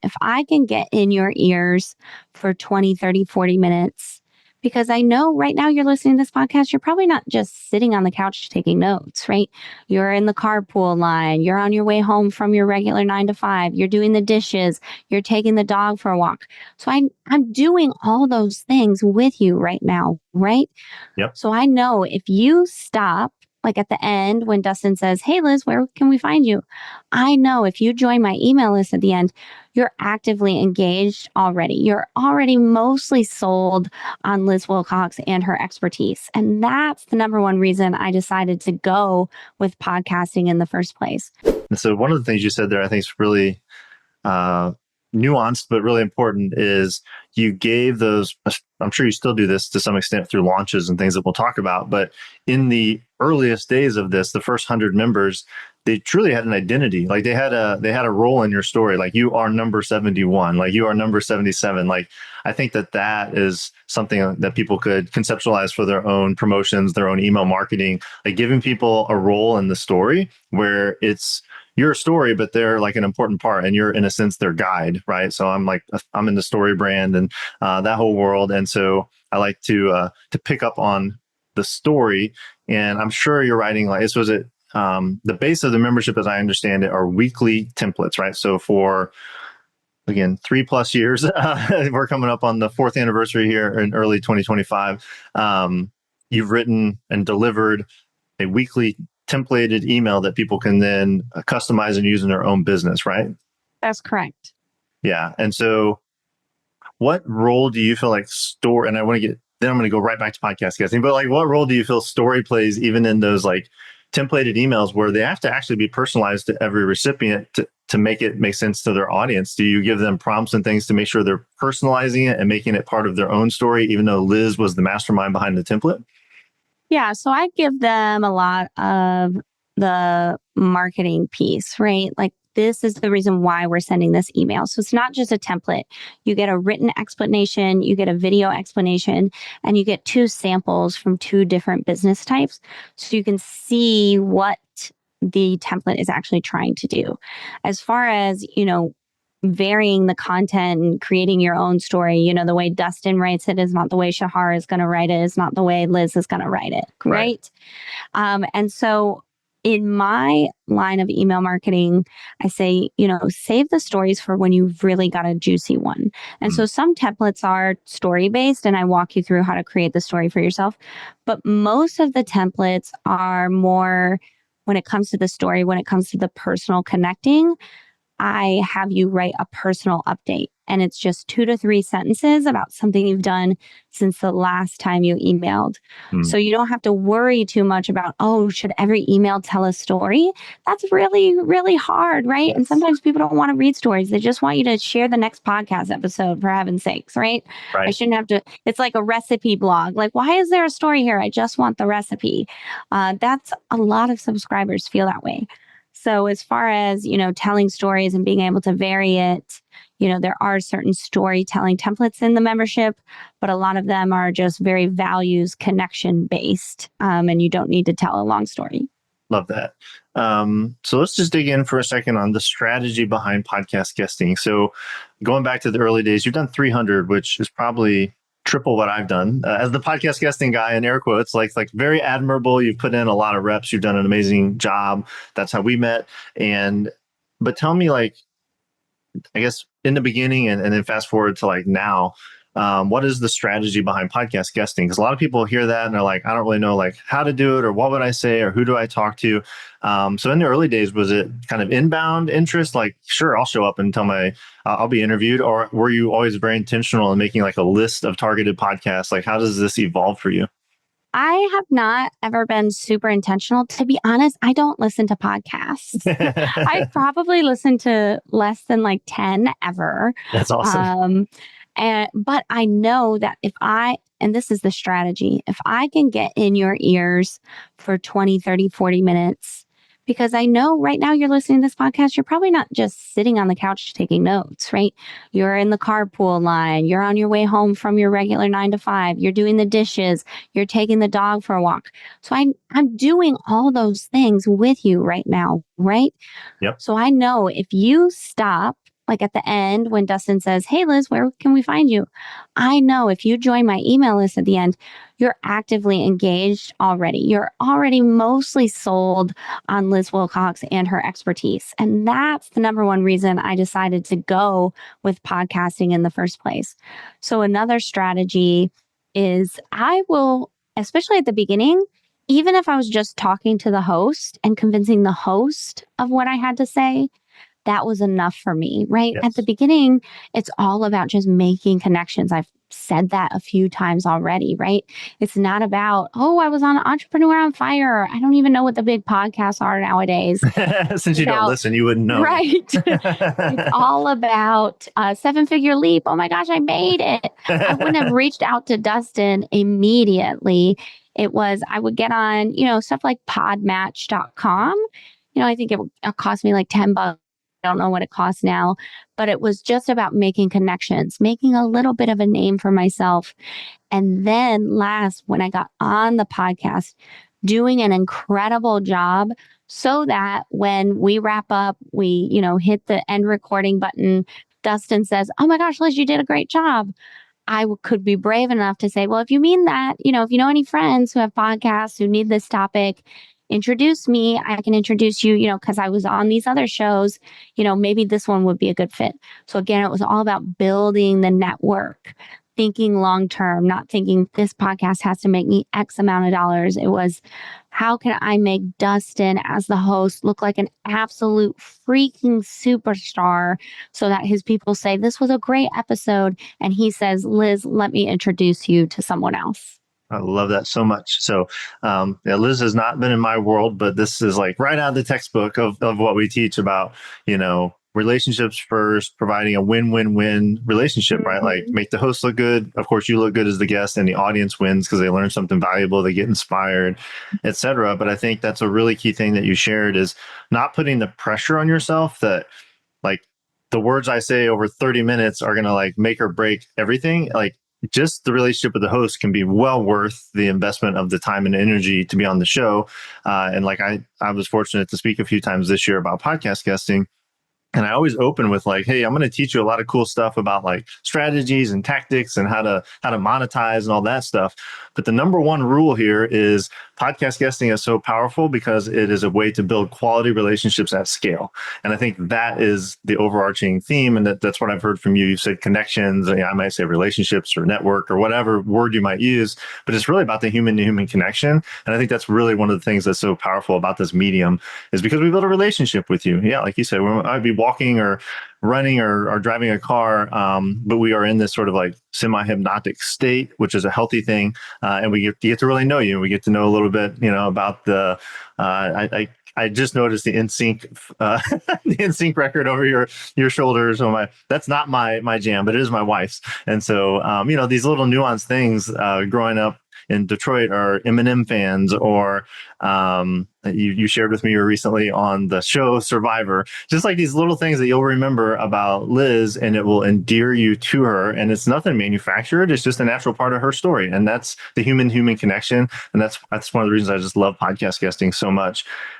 if I can get in your ears for 20, 30, 40 minutes, because I know right now you're listening to this podcast, you're probably not just sitting on the couch taking notes, right? You're in the carpool line, you're on your way home from your regular 9 to 5, you're doing the dishes, you're taking the dog for a walk. So I'm doing all those things with you right now, right? Yep. So I know if you stop, like at the end when Dustin says, "Hey, Liz, where can we find you?" I know if you join my email list at the end, you're actively engaged already. You're already mostly sold on Liz Wilcox and her expertise. And that's the number one reason I decided to go with podcasting in the first place. And so one of the things you said there, I think is really nuanced, but really important, is you gave those, I'm sure you still do this to some extent through launches and things that we'll talk about, but in the earliest days of this, the first 100 members, they truly had an identity. Like they had a role in your story. Like, you are number 71, like you are number 77. Like, I think that is something that people could conceptualize for their own promotions, their own email marketing, like giving people a role in the story where it's your story, but they're like an important part, and you're in a sense their guide, right? So I'm in the story brand and that whole world, and so I like to pick up on the story. And I'm sure you're writing, like, this was it. The base of the membership, as I understand it, are weekly templates, right? So for, again, 3+ years, we're coming up on the 4th anniversary here in early 2025. You've written and delivered a weekly templated email that people can then customize and use in their own business, right? That's correct. Yeah. And so what role do you feel like story, and I'm going to go right back to podcast guesting, but like, what role do you feel story plays even in those like templated emails where they have to actually be personalized to every recipient to make it make sense to their audience? Do you give them prompts and things to make sure they're personalizing it and making it part of their own story, even though Liz was the mastermind behind the template? Yeah, so I give them a lot of the marketing piece, right? Like, this is the reason why we're sending this email. So it's not just a template. You get a written explanation, you get a video explanation, and you get 2 samples from 2 different business types. So you can see what the template is actually trying to do. As far as, varying the content and creating your own story, the way Dustin writes it is not the way Shahar is going to write it, is not the way Liz is going to write it, right? And so in my line of email marketing, I say, save the stories for when you've really got a juicy one. And so some templates are story based, and I walk you through how to create the story for yourself. But most of the templates are more, when it comes to the story, when it comes to the personal connecting, I have you write a personal update, and it's just 2 to 3 sentences about something you've done since the last time you emailed. So you don't have to worry too much about, should every email tell a story? That's really, really hard, right? Yes. And sometimes people don't want to read stories. They just want you to share the next podcast episode, for heaven's sakes, right? I shouldn't have to. It's like a recipe blog. Like, why is there a story here? I just want the recipe. That's a lot of subscribers feel that way. So as far as, telling stories and being able to vary it, there are certain storytelling templates in the membership, but a lot of them are just very values connection based, and you don't need to tell a long story. Love that. So let's just dig in for a second on the strategy behind podcast guesting. So going back to the early days, you've done 300, which is probably triple what I've done as the podcast guesting guy, in air quotes, like very admirable. You've put in a lot of reps. You've done an amazing job. That's how we met. But tell me, like, I guess in the beginning and then fast forward to like now, what is the strategy behind podcast guesting? Because a lot of people hear that and they're like, I don't really know like how to do it, or what would I say, or who do I talk to? So in the early days, was it kind of inbound interest? Like, sure, I'll show up and I'll be interviewed, or were you always very intentional in making like a list of targeted podcasts? Like, how does this evolve for you? I have not ever been super intentional. To be honest, I don't listen to podcasts. I probably listen to less than like 10 ever. That's awesome. But I know that and this is the strategy, if I can get in your ears for 20, 30, 40 minutes, because I know right now you're listening to this podcast, you're probably not just sitting on the couch taking notes, right? You're in the carpool line, you're on your way home from your regular 9 to 5, you're doing the dishes, you're taking the dog for a walk. So I'm doing all those things with you right now, right? Yep. So I know if you stop, like at the end when Dustin says, "Hey Liz, where can we find you?" I know if you join my email list at the end, you're actively engaged already. You're already mostly sold on Liz Wilcox and her expertise. And that's the number one reason I decided to go with podcasting in the first place. So another strategy is I will, especially at the beginning, even if I was just talking to the host and convincing the host of what I had to say, that was enough for me, right? At the Yes. beginning, it's all about just making connections. I've said that a few times already, right? It's not about, oh, I was on Entrepreneur on Fire. I don't even know what the big podcasts are nowadays. Since you don't About, listen, you wouldn't know. right. It's all about seven-figure leap. Oh my gosh, I made it. I wouldn't have reached out to Dustin immediately. It was, I would get on, stuff like podmatch.com. I think it cost me like $10. I don't know what it costs now, but it was just about making connections, making a little bit of a name for myself. And then last, when I got on the podcast, doing an incredible job so that when we wrap up, we, hit the end recording button, Dustin says, "Oh my gosh, Liz, you did a great job." Could be brave enough to say, "Well, if you mean that, if you know any friends who have podcasts who need this topic, introduce me. I can introduce you, because I was on these other shows, maybe this one would be a good fit." So again, it was all about building the network, thinking long term, not thinking this podcast has to make me X amount of dollars. It was, how can I make Dustin as the host look like an absolute freaking superstar so that his people say, "This was a great episode." And he says, "Liz, let me introduce you to someone else." I love that so much. So, yeah, Liz has not been in my world, but this is like right out of the textbook of what we teach about, relationships first, providing a win-win-win relationship, right? Like make the host look good. Of course, you look good as the guest and the audience wins because they learn something valuable, they get inspired, etc. But I think that's a really key thing that you shared is not putting the pressure on yourself that like the words I say over 30 minutes are going to like make or break everything. Like just the relationship with the host can be well worth the investment of the time and energy to be on the show. And like I was fortunate to speak a few times this year about podcast guesting. And I always open with like, "Hey, I'm going to teach you a lot of cool stuff about like strategies and tactics and how to monetize and all that stuff." But the number one rule here is podcast guesting is so powerful because it is a way to build quality relationships at scale. And I think that is the overarching theme. And that's what I've heard from you. You said connections. I might say relationships or network or whatever word you might use, but it's really about the human to human connection. And I think that's really one of the things that's so powerful about this medium is because we build a relationship with you. Yeah, like you said, I'd be walking or running or driving a car, but we are in this sort of like semi-hypnotic state, which is a healthy thing, and we get to really know you. We get to know a little bit, about the. I just noticed the NSYNC the NSYNC record over your shoulders. So that's not my jam, but it is my wife's. And so these little nuanced things growing up in Detroit are Eminem fans, or you shared with me recently on the show Survivor, just like these little things that you'll remember about Liz and it will endear you to her. And it's nothing manufactured. It's just a natural part of her story. And that's the human connection. And that's one of the reasons I just love podcast guesting so much.